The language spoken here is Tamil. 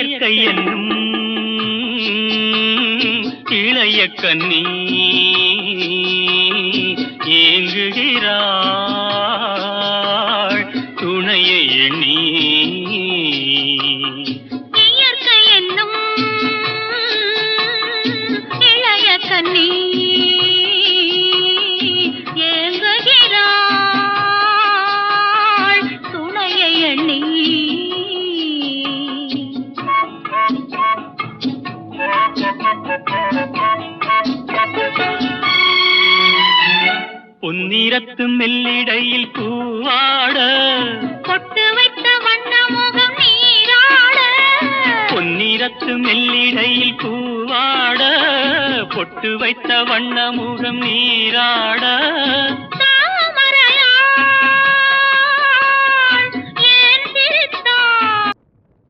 இயற்கை என்னும் இளைய கன்னி ஏங்குகிறாள் துணையை எண்ணி. இயற்கை என்னும் இளைய கன்னி ஏங்குகிறாள் துணையை எண்ணி. பொன்னிறத்து மெல்லிடையில் பூவாட பொட்டு வைத்த வண்ண முகம் நீராட. பொன்னிறத்து மெல்லிடையில் பூவாட பொட்டு வைத்த வண்ண முகம் நீராட.